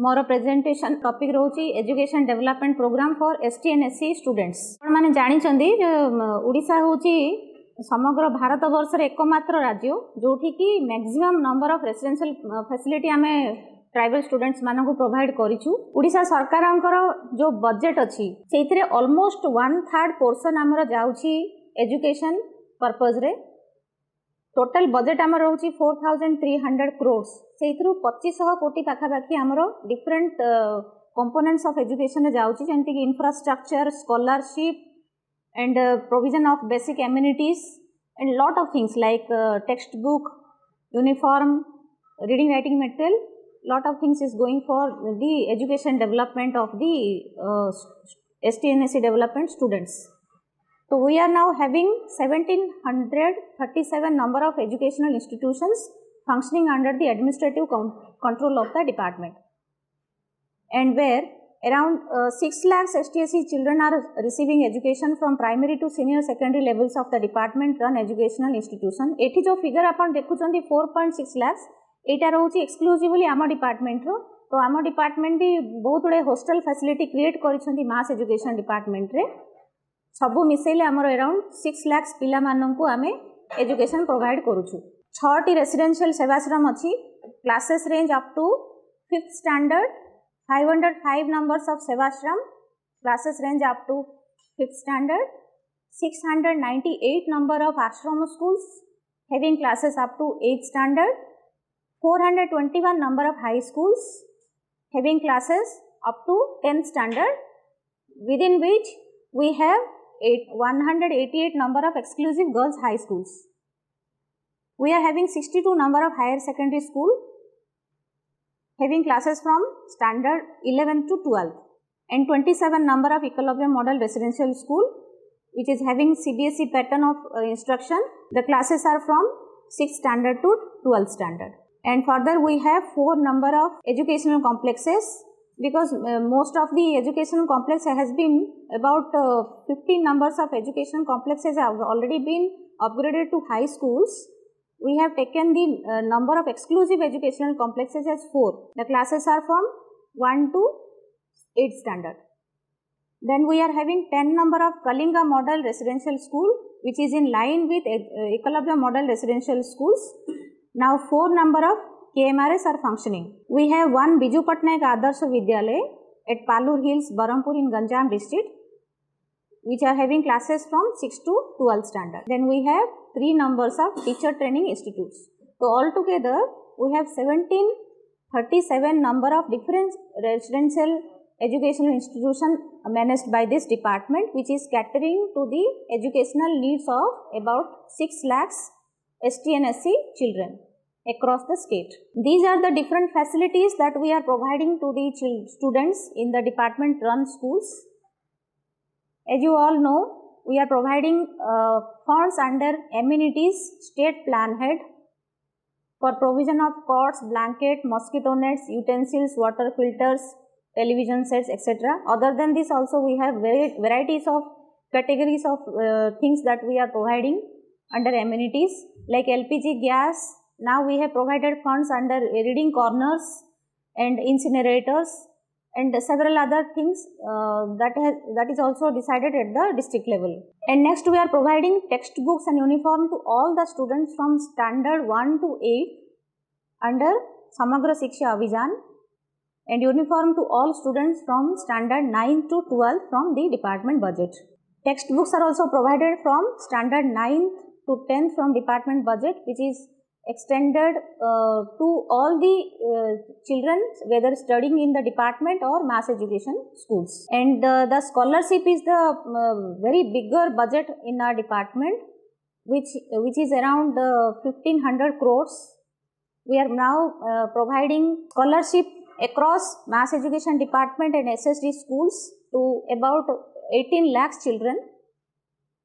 मोर presentation topic रोची education development programme for ST and SC students. माने जानिछंदी ओडिशा होची समग्र भारत वर्ष रे एकमात्र राज्य जोठी की maximum number of residential facility आमे ट्राइबल स्टूडेंट्स मानन को प्रोवाइड करिछु। ओडिशा सरकारंकर जो बजेट अछि सेइथरे ऑलमोस्ट 1/3 पोर्शन हमर जाउछि एजुकेशन पर्पस रे। टोटल बजेट आमर रोची 4300 crores सेइथरु 2500 कोटी पाखापाखि आमर डिफरेंट कंपोनेंट्स ऑफ एजुकेशन रे जाउछि जेंति कि infrastructure, scholarship and provision of basic amenities and lot of things like textbook, uniform, reading writing material. Lot of things is going for the education development of the STNSC development students. So we are now having 1737 number of educational institutions functioning under the administrative control of the department, and where around 6 lakhs STSC children are receiving education from primary to senior secondary levels of the department run educational institution. एठी जो figure आपण देखुचंदी 4.6 lakhs एटा रहउची exclusively आम department रो। तो आम department भी बहुत गुडे hostel facility create करिसंती मास एजुकेशन डिपार्टमेंट रे। सबु मिसेले हमर अराउंड 6 lakhs पिला माननकु आमे एजुकेशन प्रोवाइड करूछु। 6टी रेसिडेंशियल सेवाश्रम अछि। Classes range up to 5th standard. 505 numbers of Sevashram, classes range up to 5th standard. 698 number of ashram schools having classes up to 8th standard. 421 number of high schools having classes up to 10th standard, within which we have 188 number of exclusive girls high schools. We are having 62 number of higher secondary school having classes from standard 11 to 12, and 27 number of Ekalabya model residential school which is having CBSE pattern of instruction. The classes are from 6th standard to 12th standard. And further we have 4 number of educational complexes, because most of the educational complex has been about 15 numbers of educational complexes have already been upgraded to high schools. We have taken the number of exclusive educational complexes as 4. The classes are from 1 to 8 standard. Then we are having 10 number of Kalinga model residential school which is in line with Ekalabya model residential schools. Now 4 number of KMRS are functioning. We have 1 Biju Patnaik Adarsh Vidyalaya at Palur Hills, Barampur in Ganjam district, which are having classes from 6 to 12 standard. Then we have 3 numbers of teacher training institutes. So altogether we have 1737 number of different residential educational institutions managed by this department, which is catering to the educational needs of about 6 lakhs ST and SC children across the state. These are the different facilities that we are providing to the students in the department run schools. As you all know, we are providing funds under amenities state plan head for provision of cots, blanket, mosquito nets, utensils, water filters, television sets, etc. Other than this also we have varieties of categories of things that we are providing under amenities like LPG gas. Now we have provided funds under reading corners and incinerators and several other things that is also decided at the district level. And next we are providing textbooks and uniform to all the students from standard 1 to 8 under Samagra Shiksha Abhijan, and uniform to all students from standard 9 to 12 from the department budget. Textbooks are also provided from standard 9 to 10 from department budget, which is extended to all the children whether studying in the department or mass education schools. And the scholarship is the very bigger budget in our department, which is around 1500 crores. We are now providing scholarship across mass education department and SSD schools to about 18 lakhs children.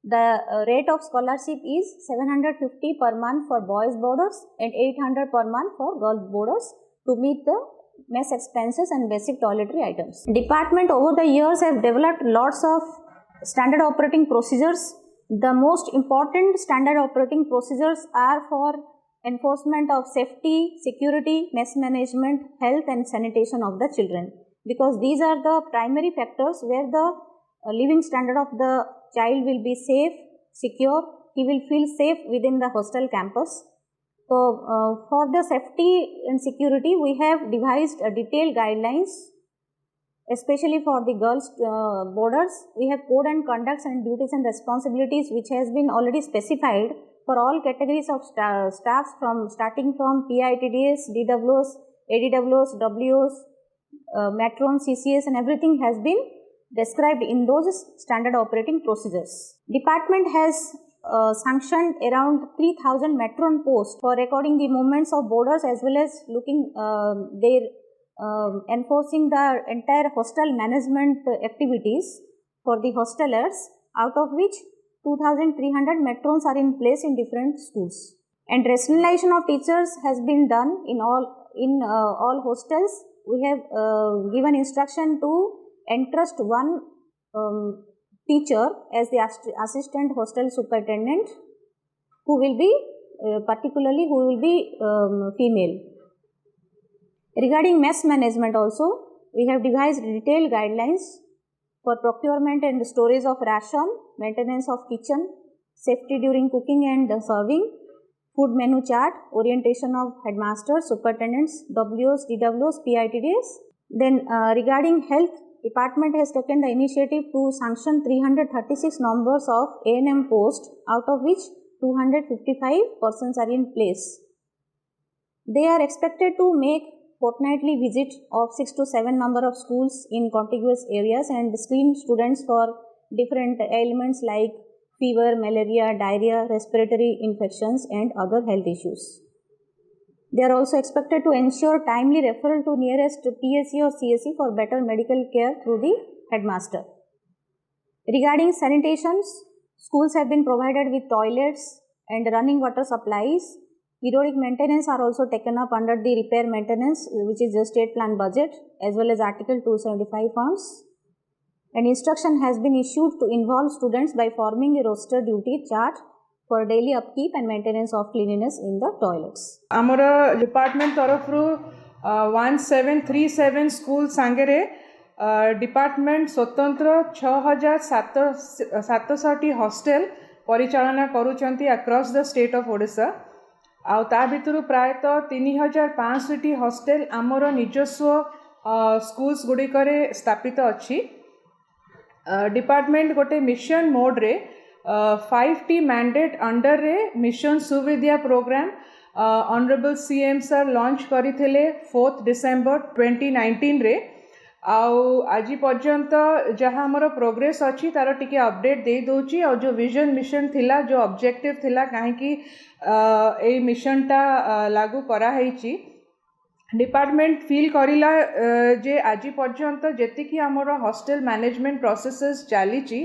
The rate of scholarship is 750 per month for boys boarders and 800 per month for girls boarders to meet the mess expenses and basic toiletry items. Department over the years have developed lots of standard operating procedures. The most important standard operating procedures are for enforcement of safety, security, mess management, health and sanitation of the children, because these are the primary factors where the living standard of the child will be safe, secure, he will feel safe within the hostel campus. So, for the safety and security, we have devised detailed guidelines, especially for the girls boarders. We have code and conducts and duties and responsibilities which has been already specified for all categories of staffs, from starting from PITDS, DWOs, ADWOs, WOs, matrons, CCS, and everything has been described in those standard operating procedures. Department has sanctioned around 3,000 matron posts for recording the movements of boarders as well as looking enforcing the entire hostel management activities for the hostelers, out of which 2,300 matrons are in place in different schools. And rationalization of teachers has been done in all hostels. We have given instruction to entrust one teacher as the assistant hostel superintendent, who will be female. Regarding mess management also, we have devised detailed guidelines for procurement and storage of ration, maintenance of kitchen, safety during cooking and serving, food menu chart, orientation of headmasters, superintendents, WOs, DWOs, PITDs. Then regarding health, department has taken the initiative to sanction 336 numbers of A&M posts, out of which 255 persons are in place. They are expected to make fortnightly visit of 6 to 7 number of schools in contiguous areas and screen students for different ailments like fever, malaria, diarrhea, respiratory infections and other health issues. They are also expected to ensure timely referral to nearest PSC or CSE for better medical care through the headmaster. Regarding sanitations, schools have been provided with toilets and running water supplies. Periodic maintenance are also taken up under the repair maintenance, which is the state plan budget, as well as Article 275 funds. An instruction has been issued to involve students by forming a roster duty chart for daily upkeep and maintenance of cleanliness in the toilets. Amara department tarafru 1737 school sangere department swatantra 6760 hostel parichalana karuchanti across the state of Odisha. ଆଉ ତା ଭିତରୁ ପ୍ରାୟତଃ 3500ଟି hostel ଆମର ନିଜସ୍ୱ schools ଗୁଡ଼ିକରେ ସ୍ଥାପିତ ଅଛି। Department गोटे मिशन मोड रे 5टी मैंडेट अंडर रे mission Suvidya programme honourable CM sir launch करथिले 4 डिसेंबर 2019 रे। आउ आज पर्यंत जहाँ हमर प्रोग्रेस अच्छी तार टिके अपडेट दे दोची और जो विजन मिशन थिला जो ऑब्जेक्टिव थिला काहे कि ए मिशनटा लागू करा हैची। डिपार्टमेंट फील करिला जे आज पर्यंत जेतिकी हमर हॉस्टल मैनेजमेंट प्रोसेसेस चलीची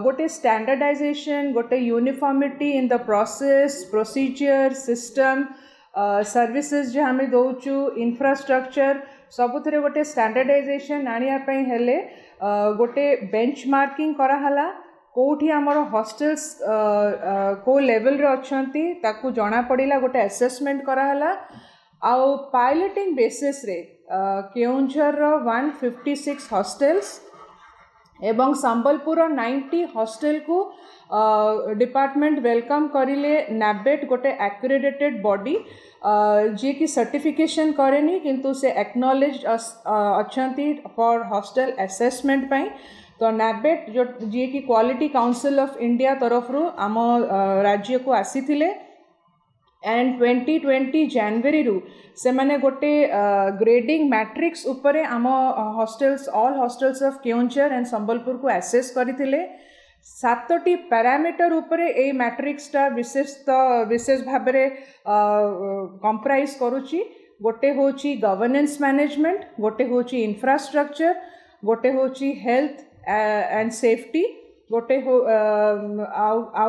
गोटे स्टैंडर्डाइजेशन गोटे uniformity in the process procedure system services जो हमें दौचु इंफ्रास्ट्रक्चर सबुथिरे गोटे स्टैंडर्डाइजेशन आनिया पई हेले गोटे बेंचमार्किंग कराहला कोठी हमर हॉस्टल्स को लेवल रे अछंती ताकू जाना पड़िला गोटे असेसमेंट कराहला। आउ पायलटिंग बेसिस रे केउंझर 156 हॉस्टल्स एवं संबलपुर 90 हॉस्टल को डिपार्टमेंट वेलकम करिले। नैबेट गोटे एक्रेडिटेड बॉडी जी की सर्टिफिकेशन करेनी किंतु से एक्नॉलेज्ड अछंती फॉर हॉस्टल असेसमेंट पई। तो नैबेट जो जी की क्वालिटी काउंसिल ऑफ इंडिया तरफरु आम राज्य को आसीथिले एंड 2020 जनवरी रु से माने गोटे ग्रेडिंग मैट्रिक्स उपरे आम hostels all hostels of Keonjhar and Sambalpur को एसेस करथिले। 7टी पैरामीटर उपरे ए मैट्रिक्सटा विशेष भाबरे कंप्राइज करूची। गोटे होची गवर्नेंस मैनेजमेंट, गोटे होची इंफ्रास्ट्रक्चर, गोटे होची हेल्थ एंड सेफ्टी, गोटे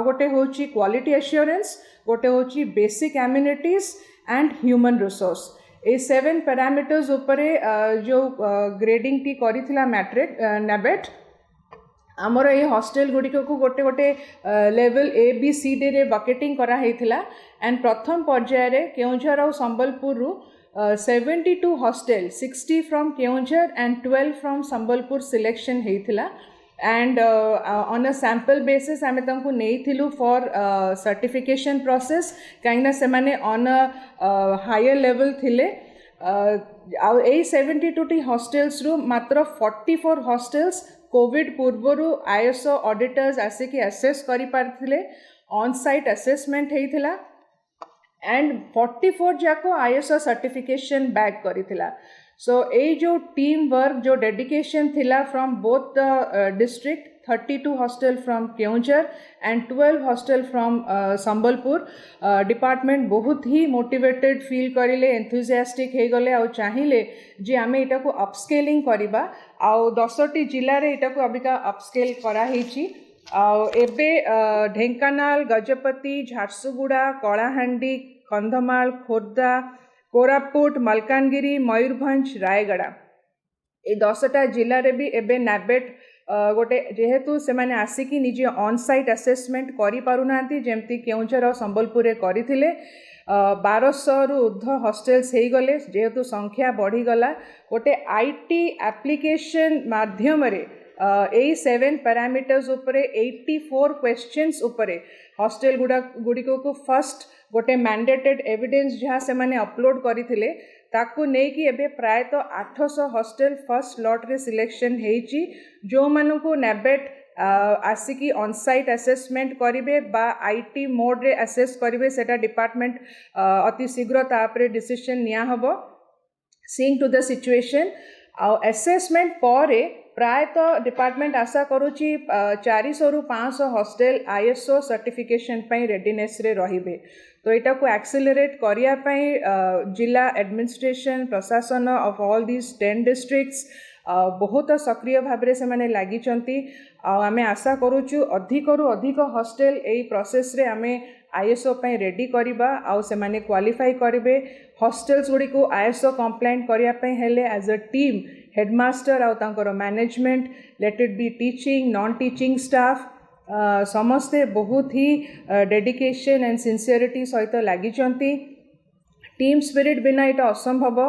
गोटे होची क्वालिटी एश्योरेंस, गोटे होची basic amenities and human resource. ए 7 पैरामीटर्स उपरे जो ग्रेडिंग टी करिथिला मैट्रिक नैबेट आमर ये हॉस्टेल गुड़िक को गोटे गोटे level A B C D रे बकेटिंग करा हेथिला एंड प्रथम पर्याय रे केउंझर और संबलपुर रु 72 hostel 60 from Keonjhar and 12 from Sambalpur selection हेथिला and on a sample basis आमे तंकु नेइथिलु फॉर सर्टिफिकेशन प्रोसेस काइना से माने ऑन अ हायर लेवल थिले आ 72 हॉस्टेल्स रु मात्र 44 हॉस्टेल्स कोविड पूर्वरु आईएसओ ऑडिटर्स आसिक एसेस करि पारथिले ऑन साइट असेसमेंट हेइथिला एंड 44 जाको आईएसओ सर्टिफिकेशन बैक करिथिला सो ए जो टीम वर्क जो डेडिकेशन थिला from both the district 32 hostel from Keonjhar and 12 hostel from Sambalpur department बहुत ही मोटिवेटेड फील करिले एंथुजियास्टिक हे गले आ चाहिए जे आमे एटा को अपस्केलिंग करिबा आ 10टी जिल्ला रे एटा को अबिका अपस्केल करा हेची आ एबे ढेंकानाल गजपति झारसुगुड़ा कलाहांडी कंधमाल खोर्धा कोरापुट मलकानगिरी मयूरभंज रायगड़ा ए 10टा जिल्ला रे भी एबे नाबेट गोटे जेहेतु से माने आसिकी निजे ऑन साइट असेसमेंट करि पारुनांती जेमती केउंझर और संबलपुर रे करिथिले 1200 रु ऊर्ध हॉस्टेल्स हे गले जेहेतु संख्या बढ़ी गला गोटे आईटी एप्लिकेशन माध्यम रे ए 7 पैरामीटर्स उपरे 84 क्वेश्चंस उपरे हॉस्टेल गुड़िको को फर्स्ट गोटे मैंडेटेड एविडेंस जहाँ से माने अपलोड करथिले ताकू नहीं कि एबे प्राय तो 800 हॉस्टेल फर्स्ट लॉट रे सिलेक्शन हेची जो मानु को नेबेट आसिकी ऑन साइट असेसमेंट करिवे बा आईटी मोड रे असेस करिवे सेटा डिपार्टमेंट अति शीघ्र तापरे डिसीजन निया हबो सीइंग टू द सिचुएशन आ असेसमेंट परे प्राय तो डिपार्टमेंट आशा करूची 400 रु 500 हॉस्टेल आईएसओ सर्टिफिकेशन पई रेडीनेस रे रहिबे तो यहाँ को एक्सेलरेट करने जिला एडमिनिस्ट्रेशन प्रशासन ऑफ ऑल दीज 10 डिस्ट्रिक्ट्स बहुत सक्रिय भाव से माने लागिचंती आमे आशा करूचु अधिकरु अधिक हॉस्टेल एई प्रोसेस रे आमे आईएसओ पई रेडी करिबा आ से माने क्वालिफाई करिवे हॉस्टेल्स गुडी को आईएसओ कंप्लायंट करिया पई हेले एज अ टीम हेडमास्टर आ तांकर management let it be teaching non teaching staff समस्ते बहुत ही डेडिकेशन एंड सिंसियरिटी सहित लागिचंती टीम स्पिरिट बिना इटा असंभव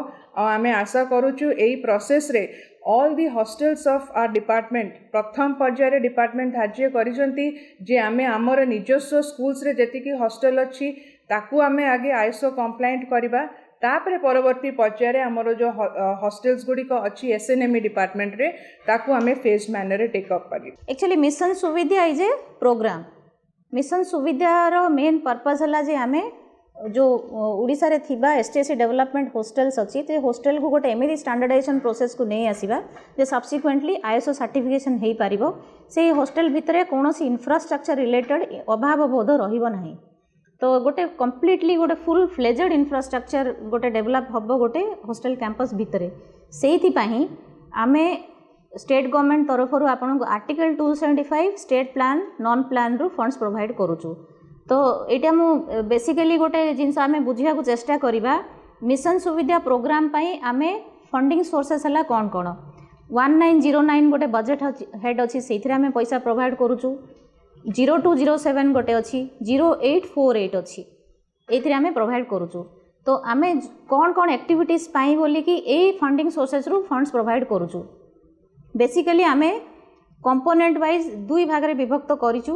आमे आशा करूचु एई प्रोसेस रे all the hostels of our department प्रथम पर्याय डिपार्टमेंट धार्य करिसंती जे आमे आमर निजस्व स्कूल्स रे जेतिकी हॉस्टेल अछि ताकू आमे आगे आईएसओ कंप्लायंट करिबा तापरे परवर्ती पर्याय आमर जो हॉस्टेल्स गुडी को अच्छी एसएनएमई डिपार्टमेंट रे ताकू आमे फेज मैनर रे टेक अप करी एक्चुअली मिशन सुविधा इज ए प्रोग्राम मिशन सुविधा रो मेन पर्पस हला जे आमे जो ओडिसा रे थिबा एसटीएससी डेवलपमेंट हॉस्टेल्स अछि ते हॉस्टेल को गोटे एमएडी स्टैंडर्डाइजेशन प्रोसेस को नहीं आसीबा जे सब्सिक्वेंटली आईएसओ सर्टिफिकेशन हेई पारिबो से हॉस्टेल भितरे कोनोसी इंफ्रास्ट्रक्चर रिलेटेड अभाव बोध रहिबो नाही तो गोटे कम्प्लीटली गोटे फुल फ्लेजेड इंफ्रास्ट्रक्चर गोटे डेवलप हम गोटे हॉस्टेल कैंपस भितर से आमे स्टेट गवर्नमेंट तरफ आपन article 275 state plan non plan रु फंड्स प्रोवाइड करूचु तो यहाँ मु बेसिकली गोटे जिनस आमे बुझिया को चेष्टा करिबा मिशन सुविधा प्रोग्राम पई आमे फंडिंग सोर्सेस हला कौन कौन 1909 गोटे बजेट हेड अच्छी से आमे पैसा प्रोवाइड करूचु 0207 गोटे अच्छी 0848 अच्छी ये आमे प्रोवाइड करूचु तो आमे कौन कौन एक्टिविटीज पाई बोली कि ए फंडिंग सोर्सेस रु फंड्स प्रोवाइड करूचु बेसिकली आमे कंपोनेंट वाइज दुई भाग रे विभक्त करिचु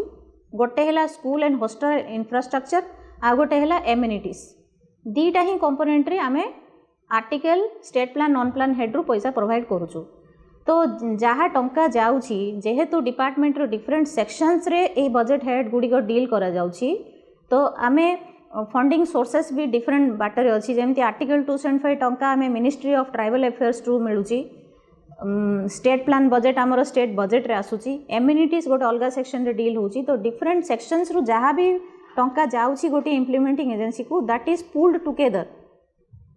गोटे हैला स्कूल एंड हॉस्टल इंफ्रास्ट्रक्चर आ गोटे हैला एम्यूनिटीज दीटा ही कंपोनेंट रे आमे article state plan non plan head रु पैसा प्रोवाइड करूचु तो जहाँ टंका जाउछि जेहेतु डिपार्टमेंट रो डिफरेंट सेक्शंस रे ए बजेट हेड गुडी को डील करा जाउछि तो आमे फंडिंग सोर्सेस भी डिफरेंट बाटर अच्छी जमी आर्टिकल 275 टंका आमे मिनिस्ट्री ऑफ ट्राइबल अफेयर्स रु मिलुछि स्टेट प्लान बजेट आमर स्टेट बजेट रे आसुछि एम्यूनिटीज गोटे अलग सेक्शन रे डील होछि तो डिफरेंट सेक्शंस रु जहाँ भी टंका जाउछि गोटे इम्प्लीमेंटिंग एजेंसी को दैट इज पुल्ड टुगेदर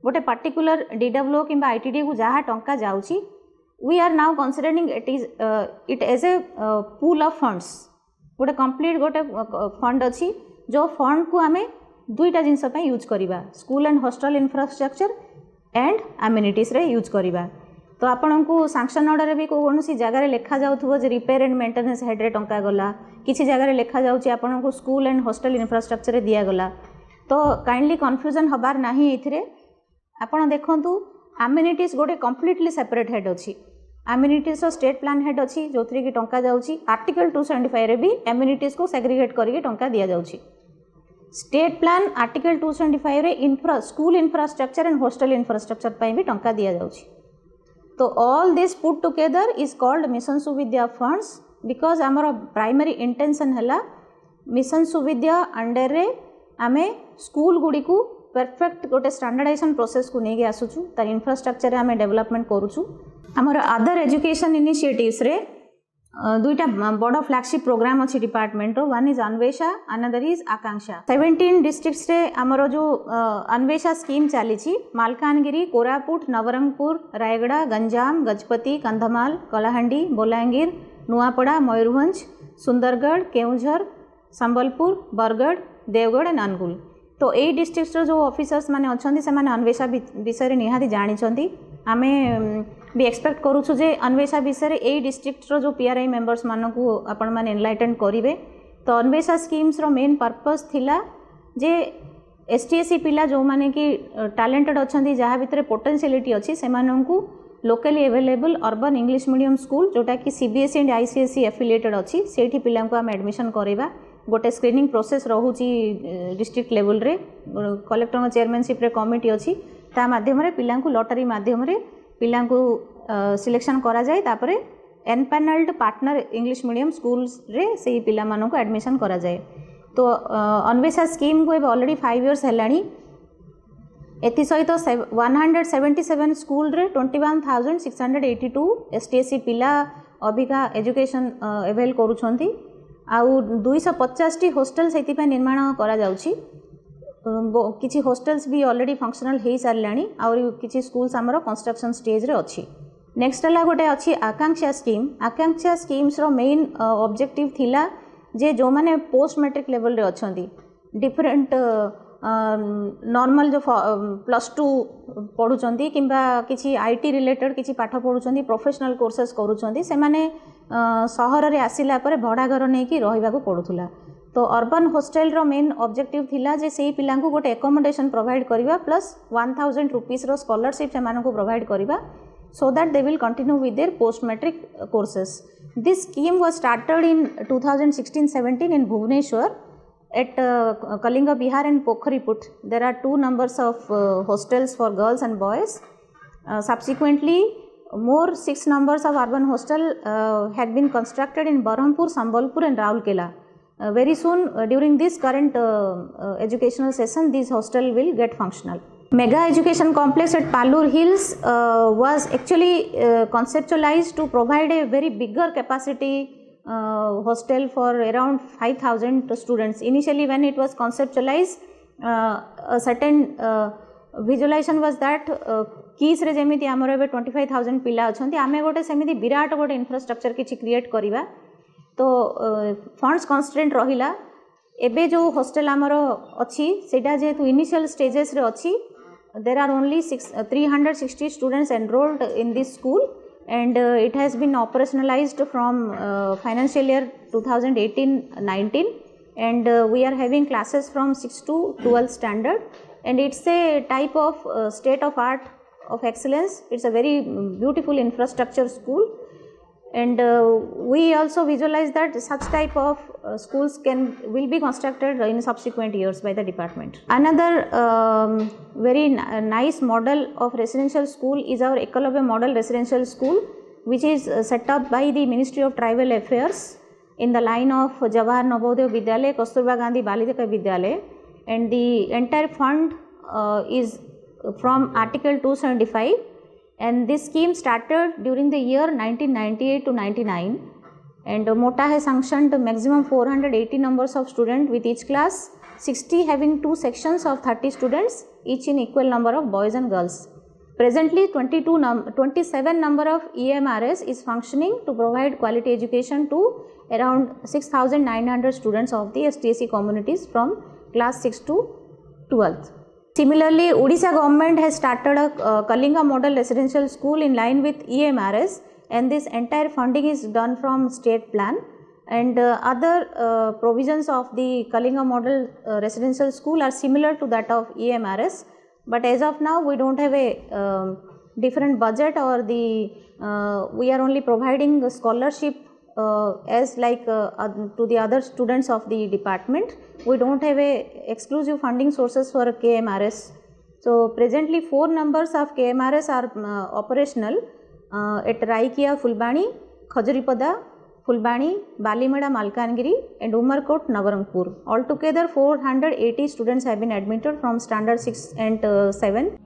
गोटे पर्टिकुलर डीडब्ल्यूओ किंबा आईटीडी को जहाँ टंका जाउछि we are now considering it as a pool of funds गोटे कंप्लीट गोटे फंड अच्छी जो फंड को आमे दुईटा जिनस यूज करिबा school and hostel infrastructure and amenities रे यूज करिबा तो आपण को सांक्शन ऑर्डर भी कौन सी जगह लिखा जाउथबो जे रिपेयर एंड मेंटेनेंस हेड रे टंका गला, किसी जगह लिखा जाउची आपण को स्कूल एंड हॉस्टल इंफ्रास्ट्रक्चर रे दिया गला। तो काइंडली कन्फ्यूजन हबार नाही एथिरे। आपण देखंतु एमिनिटीज गोटे कंप्लीटली सेपरेट हेड अछि। एमिनिटीज रो स्टेट प्लान हेड अछि जोथरे कि टंका जाउची। आर्टिकल 275 रे भी एमिनिटीज को सेग्रीगेट करके टंका दिया जाउची। स्टेट प्लान आर्टिकल 275 रे school infrastructure and hostel infrastructure पई भी टंका दिया जाउची। तो all this put together is called mission Suvidya funds because आमर प्राइमरी इंटेंशन है मिशन सुविद्या अंडर रे आमे स्कूल गुड़ी को परफेक्ट गोटे स्टैंडर्डाइजेशन प्रोसेस को लेके आसुचु, तार इंफ्रास्ट्रक्चर आमे डेवलपमेंट करूचु। आमर अदर एजुकेशन इनिशिएटिव्स रे दुईटा बड़ फ्लैगशिप प्रोग्राम अच्छी डिपार्टमेंट रो, one is Anwesha, another is Akanksha. 17 districts रे आमर जो अन्वेषा स्कीम चली मालकानगिरी, कोरापुट, नवरंगपुर, रायगड़ा, गंजाम, गजपति, कंधमाल, कलाहांडी, बोलांगीर, नुआपड़ा, मयूरभंज, सुंदरगढ़, केउझर, संबलपुर, बरगढ़, देवगढ़ एंड अनुगुल। तो यही डिस्ट्रिक्ट जो ऑफिसर्स माने अच्छे से अन्वेषा विषय निहाती जानी आमे भी एक्सपेक्ट करूँ जे अन्वेषा विषय यही डिस्ट्रिक्ट जो पीआरआई मेंबर्स मानक आपण मैंने एनलाइटन करेंगे। तो अन्वेषा स्कीम्स रो मेन पर्पस थिला जे एसटीएससी पिला जो माने कि टैलेंटेड अच्छा जहाँ भितर पोटेंशियलिटी अच्छी से locally available urban English medium school जोटा कि सीबीएसई एंड आईसीएसई एफिलिएटेड अच्छी से पिला आम एडमिशन करवा। गोटे स्क्रीनिंग प्रोसेस रोची डिस्ट्रिक्ट लेवल रे, कलेक्टर चेयरमैनशिप रे कमिटी अच्छी ता माध्यम पिला लॉटरी माध्यम पिला सिलेक्शन करा जाए, तापरे एनपैनल्ड पार्टनर इंग्लिश मीडियम स्कूल्स रे से पिला मानू एडमिशन करा जाए। तो अन्वेषा स्कीम को ऑलरेडी 5 इयर्स है। एथि सहित 177 स्कूल रे 21,682 एसटीएससी पिला अबिका एजुकेशन एवेल करूछंती। आउ 250 हॉस्टल से निर्माण करा जाउछि। किसी हॉस्टल्स भी ऑलरेडी फंक्शनल हो सारे और किसी स्कूल्स आमर कंस्ट्रक्शन स्टेज रे अच्छी। नेक्स्ट है गोटे अच्छी आकांक्षा स्कीम। आकांक्षा स्कीम्स रो मेन ऑब्जेक्टिव थिला जे जो माने पोस्ट मैट्रिक लेवल रे अच्छी डिफरेंट नॉर्मल जो +2 पढ़ुचंती किंबा किसी आईटी रिलेटेड किसी पाठ पढ़ुचंती प्रोफेशनल कोर्सेस करूचंती से माने सहर रे आसिला परे भड़ा घर नहीं कि रहिबा को पड़ुथुला। तो अर्बन हॉस्टल रो मेन ऑब्जेक्टिव थिला जे सेही पिला को गोटे एकोमोडेशन प्रोवाइड करबा प्लस 1000 रुपीस रो स्कॉलरशिप से मानको प्रोवाइड करबा so that they will continue with their post matric courses. This scheme was started in 2016-17 in Bhubaneswar at Kalinga Bihar and Pokhariput. There are 2 numbers of hostels for girls and boys. Subsequently more 6 numbers of urban hostel had been constructed in Berhampur, Sambalpur and Raulkela. Very soon during this current educational session these hostel will get functional. Mega education complex at Palur Hills was actually conceptualized to provide a very bigger capacity hostel for around 5,000 students. Initially when it was conceptualized a certain visualization was that कीस रे जेमिति आमर एबे 25,000 पिला अछंती आमे गोटे सेमिति विराट गोटे infrastructure किछि क्रिएट करिवा। तो फंड्स कन्स्ट्रेंट रहिला। एबे जो हॉस्टल आमर अछि सेटा जेतु इनिशियल स्टेजेस रे अछि there are only 360 students enrolled in this school and it has been operationalized from financial year 2018-19 and we are having classes from 6 to 12 standard and it's a type of state of art of excellence. It's a very beautiful infrastructure school and we also visualize that such type of schools will be constructed in subsequent years by the department. Another very nice model of residential school is our Ekalavya model residential school, which is set up by the Ministry of Tribal Affairs in the line of Jawahar Navodaya Vidyalaya, Kasturba Gandhi Balika Vidyalaya, and the entire fund is from Article 275. And this scheme started during the year 1998 to 99 and MOTA has sanctioned maximum 480 numbers of students with each class, 60 having 2 sections of 30 students each in equal number of boys and girls. Presently 27 number of EMRS is functioning to provide quality education to around 6,900 students of the STSC communities from class 6 to 12th. Similarly, Odisha government has started a Kalinga model residential school in line with EMRS, and this entire funding is done from state plan, and other provisions of the Kalinga model residential school are similar to that of EMRS, but as of now we don't have a different budget, or the we are only providing the scholarship as like to the other students of the department. We don't have a exclusive funding sources for KMRS. So presently 4 numbers of KMRS are operational at Raikia, Fulbani, Khajuripada, Fulbani, Balimeda, Malkangiri and Umarkot, Navarangpur. Altogether 480 students have been admitted from standard 6 and 7.